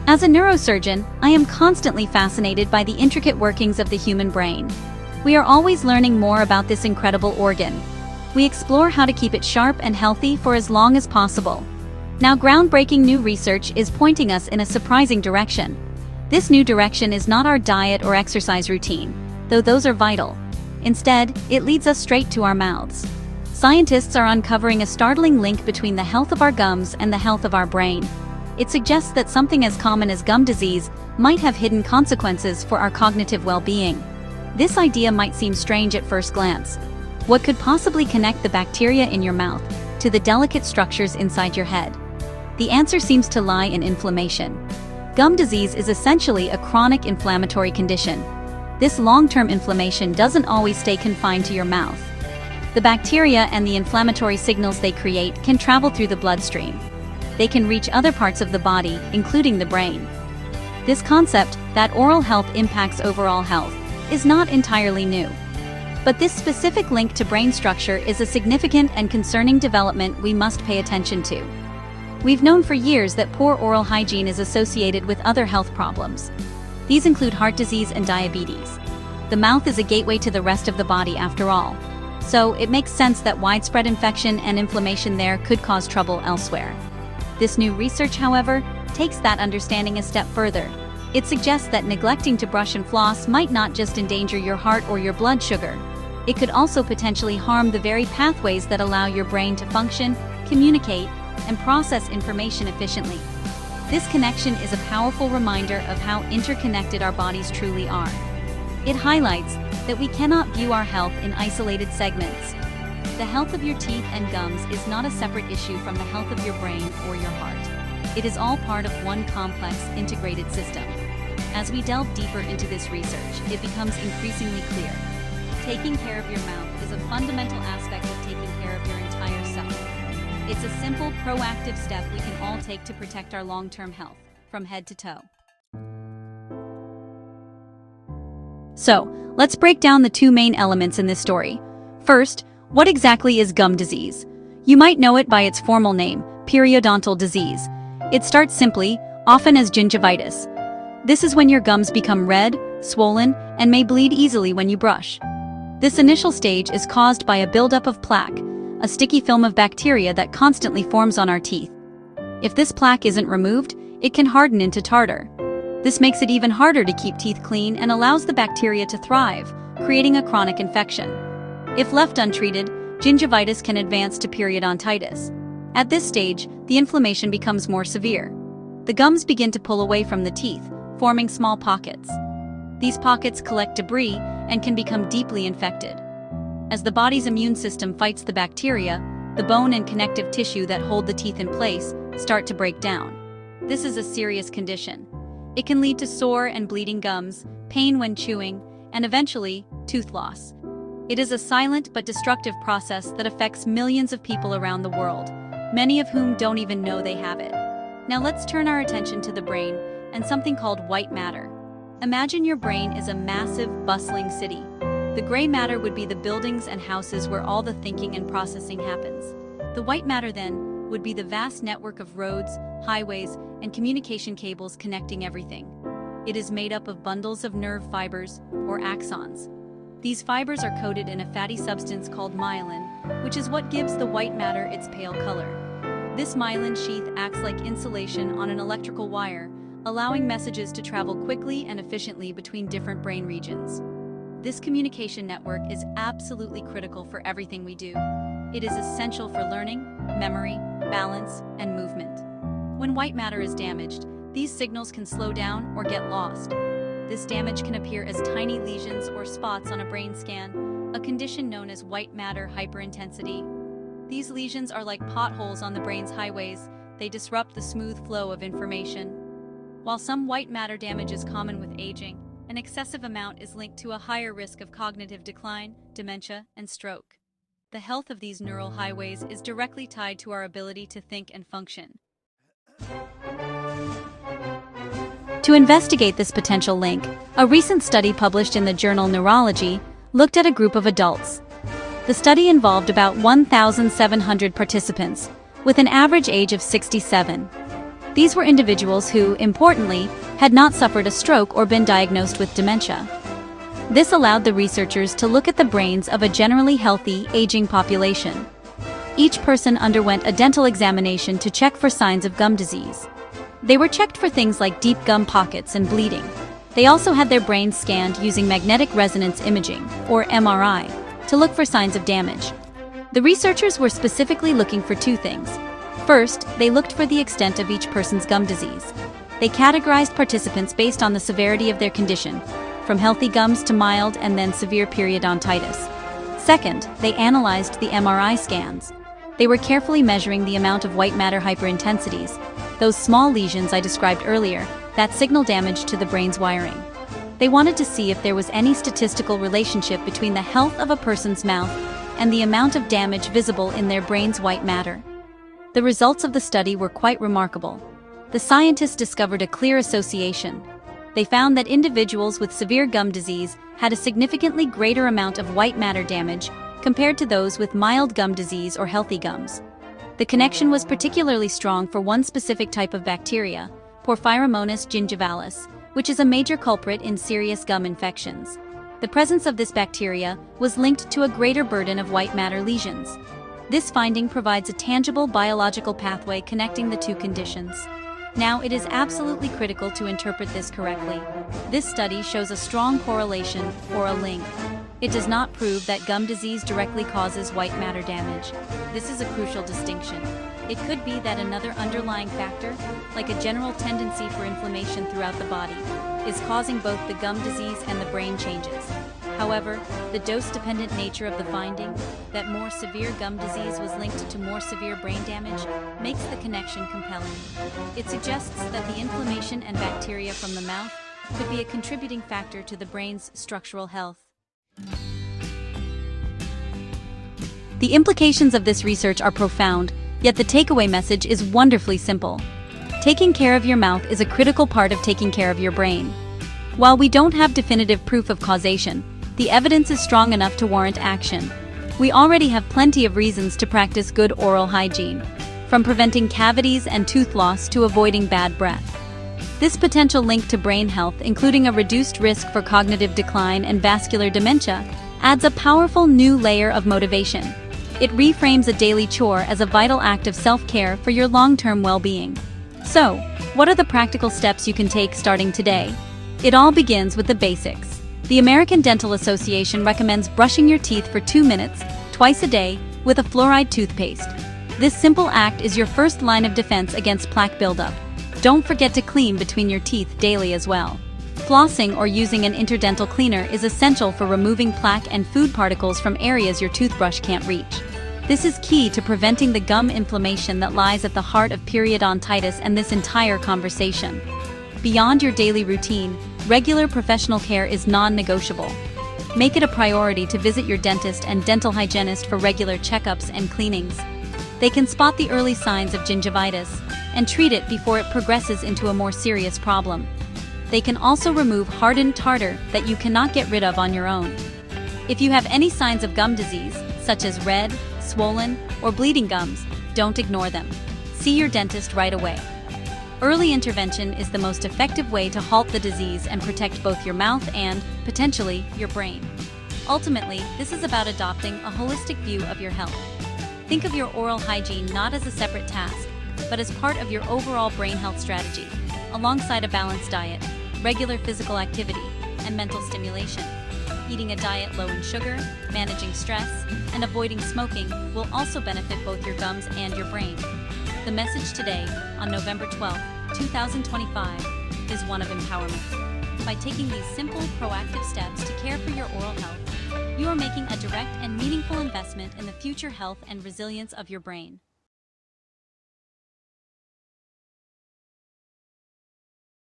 As a neurosurgeon, I am constantly fascinated by the intricate workings of the human brain. We are always learning more about this incredible organ. We explore how to keep it sharp and healthy for as long as possible. Now, groundbreaking new research is pointing us in a surprising direction. This new direction is not our diet or exercise routine, though those are vital. Instead, it leads us straight to our mouths. Scientists are uncovering a startling link between the health of our gums and the health of our brain. It suggests that something as common as gum disease might have hidden consequences for our cognitive well-being. This idea might seem strange at first glance. What could possibly connect the bacteria in your mouth to the delicate structures inside your head? The answer seems to lie in inflammation. Gum disease is essentially a chronic inflammatory condition. This long-term inflammation doesn't always stay confined to your mouth. The bacteria and the inflammatory signals they create can travel through the bloodstream. They can reach other parts of the body, including the brain. This concept, that oral health impacts overall health, is not entirely new. But this specific link to brain structure is a significant and concerning development we must pay attention to. We've known for years that poor oral hygiene is associated with other health problems. These include heart disease and diabetes. The mouth is a gateway to the rest of the body after all, so it makes sense that widespread infection and inflammation there could cause trouble elsewhere. This new research, however, takes that understanding a step further. It suggests that neglecting to brush and floss might not just endanger your heart or your blood sugar. It could also potentially harm the very pathways that allow your brain to function, communicate, and process information efficiently. This connection is a powerful reminder of how interconnected our bodies truly are. It highlights that we cannot view our health in isolated segments. The health of your teeth and gums is not a separate issue from the health of your brain or your heart. It is all part of one complex, integrated system. As we delve deeper into this research, it becomes increasingly clear. Taking care of your mouth is a fundamental aspect of taking care of your entire self. It's a simple, proactive step we can all take to protect our long-term health, from head to toe. So, let's break down the two main elements in this story. First, what exactly is gum disease? You might know it by its formal name, periodontal disease. It starts simply, often as gingivitis. This is when your gums become red, swollen, and may bleed easily when you brush. This initial stage is caused by a buildup of plaque, a sticky film of bacteria that constantly forms on our teeth. If this plaque isn't removed, it can harden into tartar. This makes it even harder to keep teeth clean and allows the bacteria to thrive, creating a chronic infection. If left untreated, gingivitis can advance to periodontitis. At this stage, the inflammation becomes more severe. The gums begin to pull away from the teeth, forming small pockets. These pockets collect debris and can become deeply infected. As the body's immune system fights the bacteria, the bone and connective tissue that hold the teeth in place start to break down. This is a serious condition. It can lead to sore and bleeding gums, pain when chewing, and eventually, tooth loss. It is a silent but destructive process that affects millions of people around the world, many of whom don't even know they have it. Now let's turn our attention to the brain and something called white matter. Imagine your brain is a massive, bustling city. The gray matter would be the buildings and houses where all the thinking and processing happens. The white matter, then, would be the vast network of roads, highways, and communication cables connecting everything. It is made up of bundles of nerve fibers, or axons. These fibers are coated in a fatty substance called myelin, which is what gives the white matter its pale color. This myelin sheath acts like insulation on an electrical wire, allowing messages to travel quickly and efficiently between different brain regions. This communication network is absolutely critical for everything we do. It is essential for learning, memory, balance, and movement. When white matter is damaged, these signals can slow down or get lost. This damage can appear as tiny lesions or spots on a brain scan, a condition known as white matter hyperintensity. These lesions are like potholes on the brain's highways. They disrupt the smooth flow of information. While some white matter damage is common with aging, an excessive amount is linked to a higher risk of cognitive decline, dementia, and stroke. The health of these neural highways is directly tied to our ability to think and function. To investigate this potential link, a recent study published in the journal Neurology looked at a group of adults. The study involved about 1,700 participants, with an average age of 67. These were individuals who, importantly, had not suffered a stroke or been diagnosed with dementia. This allowed the researchers to look at the brains of a generally healthy, aging population. Each person underwent a dental examination to check for signs of gum disease. They were checked for things like deep gum pockets and bleeding. They also had their brains scanned using magnetic resonance imaging, or MRI, to look for signs of damage. The researchers were specifically looking for two things. First, they looked for the extent of each person's gum disease. They categorized participants based on the severity of their condition, from healthy gums to mild and then severe periodontitis. Second, they analyzed the MRI scans. They were carefully measuring the amount of white matter hyperintensities, those small lesions I described earlier, that signal damage to the brain's wiring. They wanted to see if there was any statistical relationship between the health of a person's mouth and the amount of damage visible in their brain's white matter. The results of the study were quite remarkable. The scientists discovered a clear association. They found that individuals with severe gum disease had a significantly greater amount of white matter damage compared to those with mild gum disease or healthy gums. The connection was particularly strong for one specific type of bacteria, Porphyromonas gingivalis, which is a major culprit in serious gum infections. The presence of this bacteria was linked to a greater burden of white matter lesions. This finding provides a tangible biological pathway connecting the two conditions. Now, it is absolutely critical to interpret this correctly. This study shows a strong correlation, or a link. It does not prove that gum disease directly causes white matter damage. This is a crucial distinction. It could be that another underlying factor, like a general tendency for inflammation throughout the body, is causing both the gum disease and the brain changes. However, the dose-dependent nature of the finding, that more severe gum disease was linked to more severe brain damage, makes the connection compelling. It suggests that the inflammation and bacteria from the mouth could be a contributing factor to the brain's structural health. The implications of this research are profound, yet the takeaway message is wonderfully simple. Taking care of your mouth is a critical part of taking care of your brain. While we don't have definitive proof of causation, the evidence is strong enough to warrant action. We already have plenty of reasons to practice good oral hygiene, from preventing cavities and tooth loss to avoiding bad breath. This potential link to brain health, including a reduced risk for cognitive decline and vascular dementia, adds a powerful new layer of motivation. It reframes a daily chore as a vital act of self-care for your long-term well-being. So, what are the practical steps you can take starting today? It all begins with the basics. The American Dental Association recommends brushing your teeth for 2 minutes, twice a day, with a fluoride toothpaste. This simple act is your first line of defense against plaque buildup. Don't forget to clean between your teeth daily as well. Flossing or using an interdental cleaner is essential for removing plaque and food particles from areas your toothbrush can't reach. This is key to preventing the gum inflammation that lies at the heart of periodontitis and this entire conversation. Beyond your daily routine, regular professional care is non-negotiable. Make it a priority to visit your dentist and dental hygienist for regular checkups and cleanings. They can spot the early signs of gingivitis and treat it before it progresses into a more serious problem. They can also remove hardened tartar that you cannot get rid of on your own. If you have any signs of gum disease, such as red, swollen, or bleeding gums, don't ignore them. See your dentist right away. Early intervention is the most effective way to halt the disease and protect both your mouth and, potentially, your brain. Ultimately, this is about adopting a holistic view of your health. Think of your oral hygiene not as a separate task, but as part of your overall brain health strategy, alongside a balanced diet, regular physical activity, and mental stimulation. Eating a diet low in sugar, managing stress, and avoiding smoking will also benefit both your gums and your brain. The message today, on November 12, 2025, is one of empowerment. By taking these simple, proactive steps to care for your oral health, you are making a direct and meaningful investment in the future health and resilience of your brain.